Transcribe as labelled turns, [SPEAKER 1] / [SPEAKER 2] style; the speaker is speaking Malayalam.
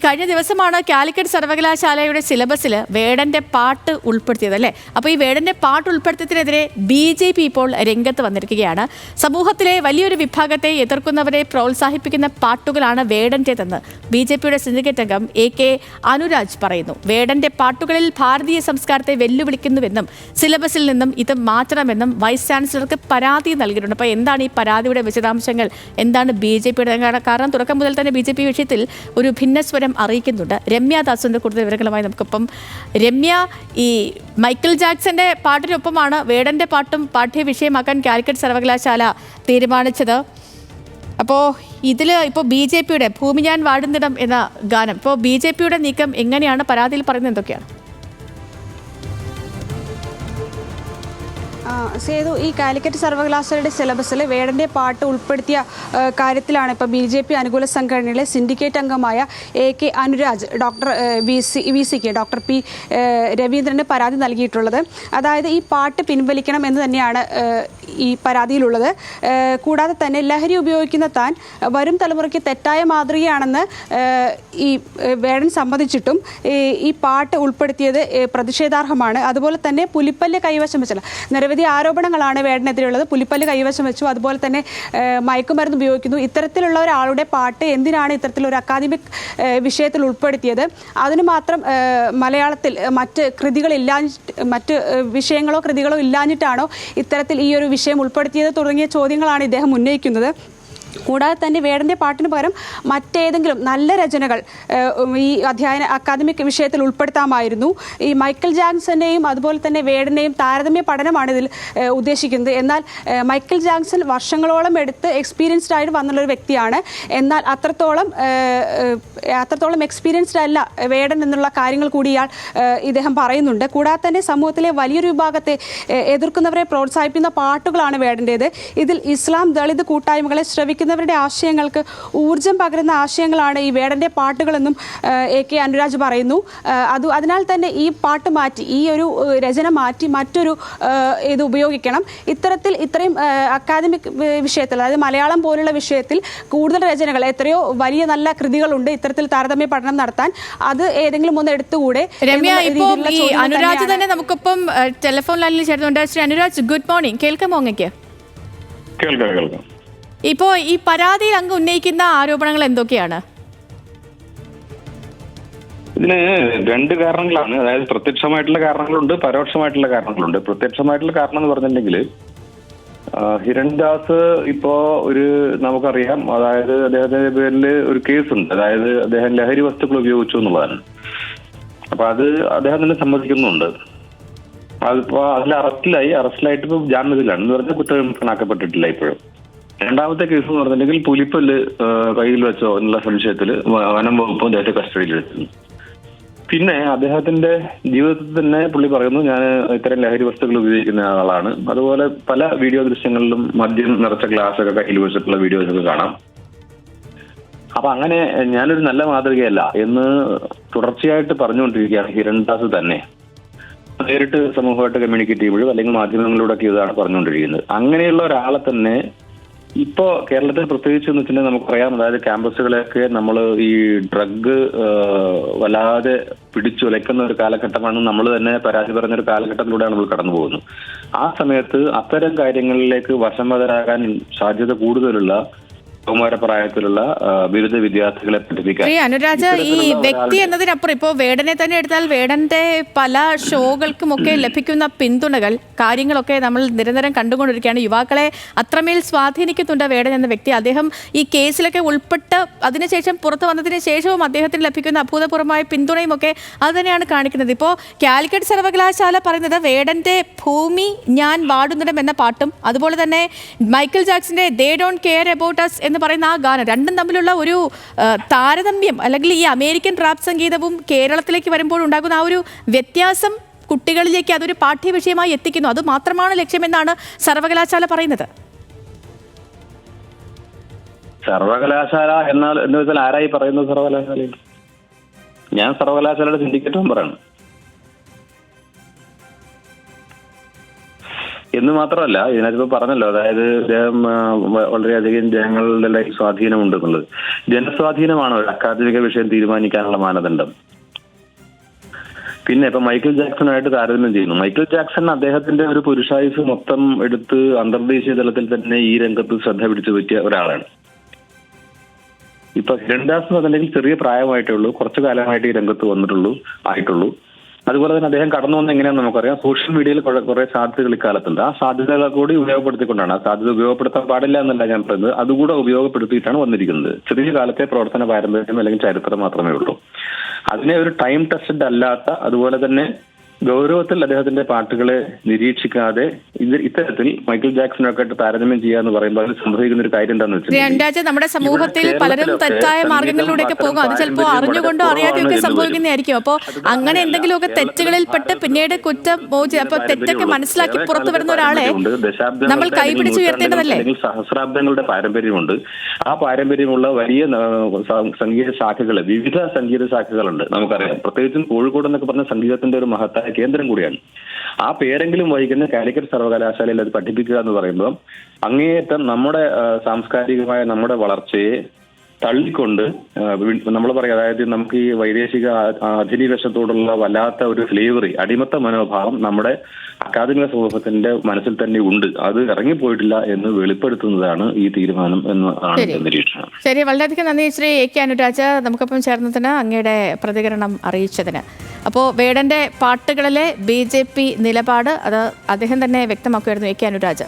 [SPEAKER 1] കഴിഞ്ഞ ദിവസമാണ് കാലിക്കറ്റ് സർവകലാശാലയുടെ സിലബസിൽ വേടന്റെ പാട്ട് ഉൾപ്പെടുത്തിയത് അല്ലേ? അപ്പോൾ ഈ വേടന്റെ പാട്ട് ഉൾപ്പെടുത്തിയതിനെതിരെ BJP ഇപ്പോൾ രംഗത്ത് വന്നിരിക്കുകയാണ്. സമൂഹത്തിലെ വലിയൊരു വിഭാഗത്തെ എതിർക്കുന്നവരെ പ്രോത്സാഹിപ്പിക്കുന്ന പാട്ടുകളാണ് വേടന്റേതെന്ന് BJPയുടെ സിൻഡിക്കേറ്റ് അംഗം AK അനുരാജ് പറയുന്നു. വേടന്റെ പാട്ടുകളിൽ ഭാരതീയ സംസ്കാരത്തെ വെല്ലുവിളിക്കുന്നുവെന്നും സിലബസിൽ നിന്നും ഇത് മാറ്റണമെന്നും വൈസ് ചാൻസലർക്ക് പരാതി നൽകിയിട്ടുണ്ട്. അപ്പോൾ എന്താണ് ഈ പരാതിയുടെ വിശദാംശങ്ങൾ? എന്താണ് BJPയുടെ? കാരണം തുടക്കം മുതൽ തന്നെ BJP വിഷയത്തിൽ ഒരു ഭിന്നസ്വരം അറിയിക്കുന്നുണ്ട്. രമ്യ ദാസിന്റെ കൂടുതൽ വിവരങ്ങളുമായി നമുക്കിപ്പം. രമ്യ, ഈ മൈക്കിൾ ജാക്സന്റെ പാട്ടിനൊപ്പമാണ് വേടന്റെ പാട്ടും പാഠ്യ വിഷയമാക്കാൻ കാലിക്കറ്റ് സർവകലാശാല തീരുമാനിച്ചത്. അപ്പോൾ ഇതിൽ ഇപ്പോൾ BJPയുടെ ഭൂമി ഞാൻ വാടുന്നിടം എന്ന ഗാനം, ഇപ്പോൾ BJPയുടെ നീക്കം എങ്ങനെയാണ്? പരാതിയിൽ പറയുന്നത് എന്തൊക്കെയാണ്?
[SPEAKER 2] സേതു, ഈ കാലിക്കറ്റ് സർവകലാശാലയുടെ സിലബസിൽ വേടന്റെ പാട്ട് ഉൾപ്പെടുത്തിയ കാര്യത്തിലാണ് ഇപ്പോൾ BJP അനുകൂല സംഘടനയിലെ സിൻഡിക്കേറ്റ് അംഗമായ AK അനുരാജ് ഡോക്ടർ P രവീന്ദ്രന് പരാതി നൽകിയിട്ടുള്ളത്. അതായത് ഈ പാട്ട് പിൻവലിക്കണം എന്ന് തന്നെയാണ് ഈ പരാതിയിലുള്ളത്. കൂടാതെ തന്നെ ലഹരി ഉപയോഗിക്കുന്ന താൻ വരും തലമുറയ്ക്ക് തെറ്റായ മാതൃകയാണെന്ന് ഈ വേടൻ സമ്മതിച്ചിട്ടും ഈ പാട്ട് ഉൾപ്പെടുത്തിയത് പ്രതിഷേധാർഹമാണ്. അതുപോലെ തന്നെ പുലിപ്പല്ല് കൈവശം വെച്ചല്ല, നിരവധി ആരോപണങ്ങളാണ് വേടനെതിരെയുള്ളത്. പുലിപ്പല്ല് കൈവശം വെച്ചു, അതുപോലെ തന്നെ മയക്കുമരുന്ന് ഉപയോഗിക്കുന്നു. ഇത്തരത്തിലുള്ള ഒരാളുടെ പാട്ട് എന്തിനാണ് ഇത്തരത്തിലൊരു അക്കാദമിക് വിഷയത്തിൽ ഉൾപ്പെടുത്തിയത്? അതിന് മാത്രം മലയാളത്തിൽ മറ്റ് വിഷയങ്ങളോ കൃതികളോ ഇല്ലാഞ്ഞിട്ടാണോ ഇത്തരത്തിൽ ഈ ഒരു വിഷയം ഉൾപ്പെടുത്തിയത് തുടങ്ങിയ ചോദ്യങ്ങളാണ് ഇദ്ദേഹം ഉന്നയിക്കുന്നത്. കൂടാതെ തന്നെ വേടന്റെ പാട്ടിന് പകരം മറ്റേതെങ്കിലും നല്ല രചനകൾ ഈ അക്കാദമിക് വിഷയത്തിൽ ഉൾപ്പെടുത്താമായിരുന്നു. ഈ മൈക്കിൾ ജാക്സന്റെയും അതുപോലെ തന്നെ വേടന്റെയും താരതമ്യ പഠനമാണ് ഇതിൽ ഉദ്ദേശിക്കുന്നത്. എന്നാൽ മൈക്കിൾ ജാക്സൺ വർഷങ്ങളോളം എടുത്ത് എക്സ്പീരിയൻസ്ഡ് ആയിട്ട് വന്നുള്ളൊരു വ്യക്തിയാണ്. എന്നാൽ അത്രത്തോളം എക്സ്പീരിയൻസ്ഡ് അല്ല വേടൻ എന്നുള്ള കാര്യങ്ങൾ കൂടി ഇദ്ദേഹം പറയുന്നുണ്ട്. കൂടാതെ തന്നെ സമൂഹത്തിലെ വലിയൊരു വിഭാഗത്തെ എതിർക്കുന്നവരെ പ്രോത്സാഹിപ്പിക്കുന്ന പാട്ടുകളാണ് വേടൻ്റേത്. ഇതിൽ ഇസ്ലാം ദളിത് കൂട്ടായ്മകളെ ശ്രവിക്കുന്നവരുടെ ആശയങ്ങൾക്ക് ഊർജം പകരുന്ന ആശയങ്ങളാണ് ഈ വേടന്റെ പാട്ടുകളെന്നും AK അനുരാജ് പറയുന്നു. അതിനാൽ തന്നെ ഈ പാട്ട് മാറ്റി, ഈ ഒരു രചന മാറ്റി മറ്റൊരു ഇത് ഉപയോഗിക്കണം. ഇത്രയും അക്കാദമിക് വിഷയത്തിൽ, അതായത് മലയാളം പോലുള്ള വിഷയത്തിൽ കൂടുതൽ രചനകൾ, എത്രയോ വലിയ നല്ല കൃതികളുണ്ട് ഇത്തരത്തിൽ താരതമ്യ പഠനം നടത്താൻ. അത് ഏതെങ്കിലും ഒന്ന് എടുത്തുകൂടെ?
[SPEAKER 1] രമ്യ, ഇപ്പോൾ ഈ അനുരാജ് തന്നെ നമുക്കിപ്പം ടെലിഫോൺ ലൈനിൽ ചേർന്നുണ്ട്. Shri Anuraj, good morning. കേൾക്കാമോ അങ്ങക്ക്?
[SPEAKER 3] കേൾക്കാം.
[SPEAKER 1] ഇപ്പോ ഈ പരാതിയിൽ അങ്ങ് ഉന്നയിക്കുന്ന ആരോപണങ്ങൾ എന്തൊക്കെയാണ്?
[SPEAKER 3] ഇതിന് രണ്ട് കാരണങ്ങളാണ്. അതായത് പ്രത്യക്ഷമായിട്ടുള്ള കാരണങ്ങളുണ്ട്, പരോക്ഷമായിട്ടുള്ള കാരണങ്ങളുണ്ട്. പ്രത്യക്ഷമായിട്ടുള്ള കാരണം എന്ന് പറഞ്ഞിട്ടുണ്ടെങ്കിൽ ഹിരൺദാസ് ഇപ്പോ നമുക്കറിയാം, അതായത് അദ്ദേഹത്തിന്റെ പേരിൽ ഒരു കേസുണ്ട്. അതായത് അദ്ദേഹം ലഹരി വസ്തുക്കൾ ഉപയോഗിച്ചു എന്നുള്ളതാണ്. അപ്പൊ അത് അദ്ദേഹം തന്നെ സമ്മതിക്കുന്നുണ്ട്. അതിപ്പോ അതിൽ അറസ്റ്റിലായിട്ട് ഇപ്പൊ ജാമ്യത്തിലാണ് എന്ന് പറഞ്ഞാൽ കുറ്റവിമുക്തനാക്കപ്പെട്ടിട്ടില്ല ഇപ്പോഴും. രണ്ടാമത്തെ കേസ് എന്ന് പറഞ്ഞിട്ടുണ്ടെങ്കിൽ പുലിപ്പല്ല് കയ്യിൽ വെച്ചോ എന്നുള്ള സംശയത്തിൽ വനം വകുപ്പ് അദ്ദേഹത്തെ കസ്റ്റഡിയിൽ എടുത്തു. പിന്നെ അദ്ദേഹത്തിന്റെ ജീവിതത്തിൽ തന്നെ പുള്ളി പറയുന്നു, ഞാൻ ഇത്തരം ലഹരി വസ്തുക്കൾ ഉപയോഗിക്കുന്ന ആളാണ്. അതുപോലെ പല വീഡിയോ ദൃശ്യങ്ങളിലും മദ്യം നിറച്ച ഗ്ലാസ്സൊക്കെ കയ്യിൽ വെച്ചിട്ടുള്ള വീഡിയോസൊക്കെ കാണാം. അപ്പൊ അങ്ങനെ ഞാനൊരു നല്ല മാതൃകയല്ല എന്ന് തുടർച്ചയായിട്ട് പറഞ്ഞുകൊണ്ടിരിക്കുകയാണ് ഹിരൺദാസ് തന്നെ. നേരിട്ട് സമൂഹമായിട്ട് കമ്മ്യൂണിക്കേറ്റ് ചെയ്യുമ്പോഴും അല്ലെങ്കിൽ മാധ്യമങ്ങളിലൂടെയൊക്കെ ഇതാണ് പറഞ്ഞുകൊണ്ടിരിക്കുന്നത്. അങ്ങനെയുള്ള ഒരാളെ തന്നെ ഇപ്പോ കേരളത്തിൽ പ്രത്യേകിച്ച് എന്ന് വെച്ചിട്ടുണ്ടെങ്കിൽ നമുക്കറിയാം, അതായത് ക്യാമ്പസുകളെയൊക്കെ നമ്മൾ ഈ ഡ്രഗ് വല്ലാതെ പിടിച്ചുലയ്ക്കുന്ന ഒരു കാലഘട്ടമാണ്. നമ്മൾ തന്നെ പരാതി പറഞ്ഞൊരു കാലഘട്ടത്തിലൂടെയാണ് നമ്മൾ കടന്നു പോകുന്നത്. ആ സമയത്ത് അത്തരം കാര്യങ്ങളിലേക്ക് വശംവദരാകാൻ സാധ്യത കൂടുതലുള്ള കൗമാരപ്രായത്തിലുള്ള ബിരുദ വിദ്യാർത്ഥികളെ പഠിപ്പിക്കാൻ.
[SPEAKER 1] അനുരാജ്, ഈ വ്യക്തി എന്നതിനപ്പുറം ഇപ്പോൾ വേടനെ തന്നെ എടുത്താൽ വേടന്റെ പല ഷോകൾക്കുമൊക്കെ ലഭിക്കുന്ന പിന്തുണകൾ, കാര്യങ്ങളൊക്കെ നമ്മൾ നിരന്തരം കണ്ടുകൊണ്ടിരിക്കുകയാണ്. യുവാക്കളെ അത്രമേൽ സ്വാധീനിക്കുന്നുണ്ട് വേടൻ എന്ന വ്യക്തി. അദ്ദേഹം ഈ കേസിലൊക്കെ ഉൾപ്പെട്ട് അതിനുശേഷം പുറത്തു വന്നതിന് ശേഷവും അദ്ദേഹത്തിന് ലഭിക്കുന്ന അഭൂതപൂർവമായ പിന്തുണയും ഒക്കെ അത് തന്നെയാണ് കാണിക്കുന്നത്. ഇപ്പോൾ കാലിക്കറ്റ് സർവകലാശാല പറയുന്നത് വേടന്റെ ഭൂമി ഞാൻ വാടുന്നിടം എന്ന പാട്ടും അതുപോലെ തന്നെ മൈക്കിൾ ജാക്സന്റെ they don't care about us എന്ന് പറയുന്ന ആ ഗാനം, രണ്ടും തമ്മിലുള്ള ഒരു താരതമ്യം, അല്ലെങ്കിൽ ഈ അമേരിക്കൻ റാപ്പ് സംഗീതവും കേരളത്തിലേക്ക് വരുമ്പോൾ ഉണ്ടാകുന്ന ആ ഒരു വ്യത്യാസം കുട്ടികളിലേക്ക് അതൊരു പാഠ്യവിഷയമായി എത്തിക്കുന്നു. അത് മാത്രമാണ് ലക്ഷ്യമെന്നാണ് സർവകലാശാല പറയുന്നത്.
[SPEAKER 3] സർവകലാശാല എന്ന് വെച്ചാൽ ആരായി പറയുന്നത്? സർവകലാശാലയിൽ ഞാൻ സർവകലാശാലയുടെ സിൻഡിക്കേറ്റ് മെമ്പറാണ്. എന്ന് മാത്രമല്ല, ഇതിനകത്ത് പറഞ്ഞല്ലോ, അതായത് ഇദ്ദേഹം വളരെയധികം ജനങ്ങളുടെ സ്വാധീനമുണ്ടെന്നുള്ളത്. ജനസ്വാധീനമാണ് ഒരു അക്കാദമിക വിഷയം തീരുമാനിക്കാനുള്ള മാനദണ്ഡം. പിന്നെ ഇപ്പൊ മൈക്കിൾ ജാക്സണായിട്ട് താരതമ്യം ചെയ്യുന്നു. മൈക്കിൾ ജാക്സൺ അദ്ദേഹത്തിന്റെ ഒരു പുരുഷായുസ് മൊത്തം എടുത്ത് അന്തർദേശീയ തലത്തിൽ തന്നെ ഈ രംഗത്ത് ശ്രദ്ധ പിടിച്ചു പറ്റിയ ഒരാളാണ്. ഇപ്പൊ ഹിരൺദാസ് എന്ന് പറഞ്ഞിട്ടുണ്ടെങ്കിൽ ചെറിയ പ്രായമായിട്ടേ ഉള്ളൂ, കുറച്ചു കാലമായിട്ട് ഈ രംഗത്ത് ആയിട്ടുള്ളൂ. അതുപോലെ തന്നെ അദ്ദേഹം കടന്നു വന്ന എങ്ങനെയാണെന്ന് നമുക്കറിയാം. സോഷ്യൽ മീഡിയയിൽ കുറെ സാധ്യതകൾ ഇക്കാലത്തുണ്ട്. ആ സാധ്യതകൾ കൂടി ഉപയോഗപ്പെടുത്തിക്കൊണ്ടാണ്, ആ സാധ്യത ഉപയോഗപ്പെടുത്താൻ പാടില്ല എന്നല്ല ഞാൻ പറയുന്നത്, അതുകൂടെ ഉപയോഗപ്പെടുത്തിയിട്ടാണ് വന്നിരിക്കുന്നത്. ചെറിയ കാലത്തെ പ്രവർത്തന പാരമ്പര്യം അല്ലെങ്കിൽ ചരിത്രം മാത്രമേ ഉള്ളൂ. അതിനെ ഒരു ടൈം ടെസ്റ്റഡ് അല്ലാത്ത, അതുപോലെ തന്നെ ഗൗരവത്തിൽ അദ്ദേഹത്തിന്റെ പാട്ടുകളെ നിരീക്ഷിക്കാതെ ഇത്തരത്തിൽ മൈക്കിൾ ജാക്സണൊക്കെ ആയിട്ട് താരതമ്യം ചെയ്യാന്ന് പറയുമ്പോൾ അതിൽ സംഭവിക്കുന്ന ഒരു കാര്യം എന്താണെന്ന് വെച്ചാൽ
[SPEAKER 1] നമ്മുടെ സമൂഹത്തിൽ പലരും തെറ്റായ മാർഗങ്ങളിലൂടെയൊക്കെ പോകും. അത് ചിലപ്പോൾ അറിഞ്ഞുകൊണ്ടോ അറിയാതെയൊക്കെ സംഭവിക്കുന്നതായിരിക്കും. അപ്പോൾ അങ്ങനെ എന്തെങ്കിലുമൊക്കെ തെറ്റുകളിൽപ്പെട്ട് പിന്നീട് അപ്പൊ തെറ്റൊക്കെ മനസ്സിലാക്കി പുറത്തു വരുന്ന ഒരാളെ നമ്മൾ കൈപിടിച്ച് ഉയർത്തേണ്ടതല്ലേ?
[SPEAKER 3] സഹസ്രാബ്ദങ്ങളുടെ പാരമ്പര്യമുണ്ട്. ആ പാരമ്പര്യമുള്ള വലിയ സംഗീത ശാഖകള്, വിവിധ സംഗീത ശാഖകളുണ്ട് നമുക്കറിയാം. പ്രത്യേകിച്ചും കോഴിക്കോട് എന്നൊക്കെ പറഞ്ഞ സംഗീതത്തിന്റെ ഒരു മഹത്തായ കേന്ദ്രം കൂടിയാണ്. ആ പേരെങ്കിലും വഹിക്കുന്ന കാലിക്കറ്റ് സർവകലാശാലയിൽ അത് പഠിപ്പിക്കുക എന്ന് പറയുമ്പോൾ അങ്ങേയറ്റം നമ്മുടെ സാംസ്കാരികമായ നമ്മുടെ വളർച്ചയെ തള്ളിക്കൊണ്ട് നമ്മൾ പറയാം, അതായത് നമുക്ക് ഈ വൈദേശിക അധിനിവേശത്തോടുള്ള വല്ലാത്ത ഒരു ഫ്ലേവറി, അടിമത്ത മനോഭാവം നമ്മുടെ അക്കാദമിക സമൂഹത്തിന്റെ മനസ്സിൽ തന്നെ ഉണ്ട്. അത് ഇറങ്ങിപ്പോയിട്ടില്ല എന്ന് വെളിപ്പെടുത്തുന്നതാണ് ഈ തീരുമാനം എന്നാണ് നിരീക്ഷണം.
[SPEAKER 1] ശരി, വളരെയധികം നന്ദി ശ്രീ AK അനുരാജ്, നമുക്കൊപ്പം ചേർന്നതിന്, അങ്ങയുടെ പ്രതികരണം അറിയിച്ചതിന്. അപ്പോൾ വേടന്റെ പാട്ടുകളിലെ BJP നിലപാട് അത് അദ്ദേഹം തന്നെ വ്യക്തമാക്കുമായിരുന്നു AK അനുരാജ്.